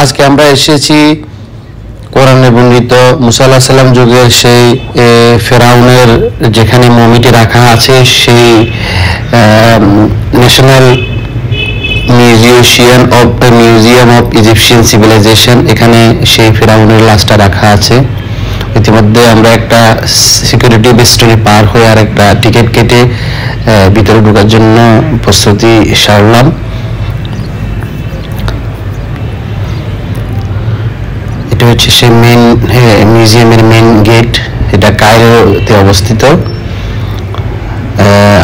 আজকে আমরা এসেছি কোরআনে বর্ণিত মুসা আলাইহিস সালাম যুগের সেই ফেরাউনের যেখানে মমিটি রাখা আছে সেই national museum of Egyptian civilisation, এখানে সেই ফেরাউনের লাশটা রাখা আছে। ইতিমধ্যে আমরা একটা সিকিউরিটি বেস্টরি পার হয়ে আর একটা টিকিট কেটে ভিতরে ঢোকার জন্য প্রস্তুতি সারলাম। এটা হচ্ছে সেই মেন মিউজিয়ামের মেন গেট, এটা কায়রোতে অবস্থিত।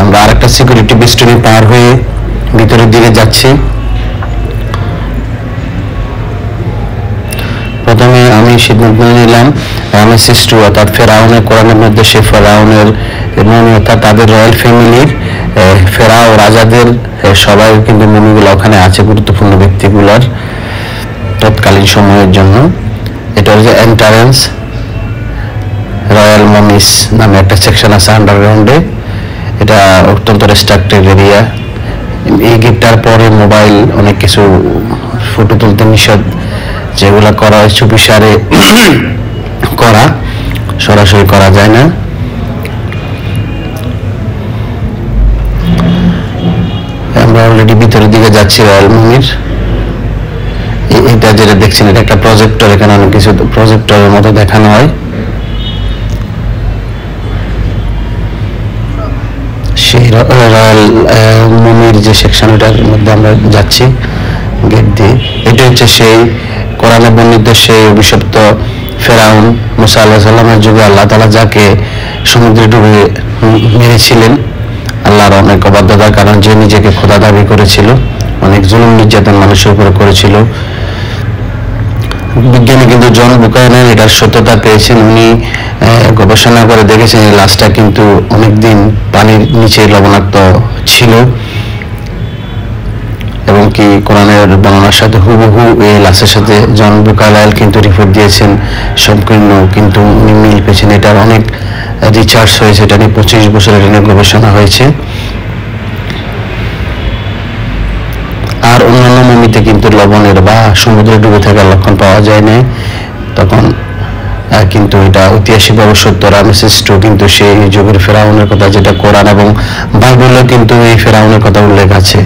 আমরা আরেকটা সিকিউরিটি বেস্টরি পার হয়ে ভিতরের দিকে যাচ্ছি। প্রথমে আমি সিদ্ধান্ত নিলাম রামেসিস II অর্থাৎ ফেরাউনের কোরআনের মধ্যে সেই ফেরাউনের অর্থাৎ তাদের রয়্যাল ফ্যামিলির ফেরাও রাজাদের সবাই কিন্তু মমিগুলো ওখানে আছে, গুরুত্বপূর্ণ ব্যক্তিগুলোর তৎকালীন সময়ের জন্য। এটা হচ্ছে এন্ট্রান্স, রয়্যাল মমিস নামে একটা সেকশন আছে আন্ডারগ্রাউন্ডে। এটা অত্যন্ত রেস্ট্রিক্টেড এরিয়া। এই গেটটার পরে মোবাইল অনেক কিছু ফটো তুলতে নিষেধ, যেগুলো করা হয় চুপিসারে করা, সরাসরি করা যায় না। আমরা অলরেডি ভিতরের দিকে যাচ্ছি রয়্যাল মমির। এটা যেটা দেখছেন এটা একটা প্রজেক্টর, এখানে অনেক কিছু প্রজেক্টরের মতো দেখানো হয়। সেই রয়্যাল মমির যে সেকশন ওটার মধ্যে আমরা যাচ্ছি গেট দিয়ে। এটা হচ্ছে সেই কোরআনে বর্ণিত সেই অভিশপ্ত ফেরাউন, মুসা আলাইহিস সালামের যুগে আল্লাহ তাআলা যাকে সমুদ্রে ডুবে মেরেছিলেন আল্লাহর অনেক অবাধ্যতার কারণ, যে নিজেকে খোদা দাবি করেছিল, অনেক জুলুম নির্যাতন মানুষের উপরে করেছিল। বিজ্ঞানী কিন্তু জন বুকানন এটার সত্যতা পেয়েছেন। উনি গবেষণা করে দেখেছেন এই লাশটা কিন্তু অনেকদিন পানির নিচে লবণাক্ত ছিল এবং কি কোরআনের বর্ণনার সাথে হুবহু এই লাশের সাথে জন বুকানন কিন্তু রিপোর্ট দিয়েছেন, সম্পূর্ণ কিন্তু উনি মিল পেয়েছেন। এটার অনেক রিসার্চ হয়েছে, এটা নিয়ে 25 বছর এটা নিয়ে গবেষণা হয়েছে। আর অন্যান্য মমিতে কিন্তু লবণের বা সমুদ্রে ডুবে থাকার লক্ষণ পাওয়া যায় না তখন, কিন্তু এটা ঐতিহাসিকভাবে সত্য। রামেসিস II কিন্তু সেই যুগের ফেরাউনের কথা, যেটা কোরআন এবং বাইবেলেও কিন্তু এই ফেরাউনের কথা উল্লেখ আছে।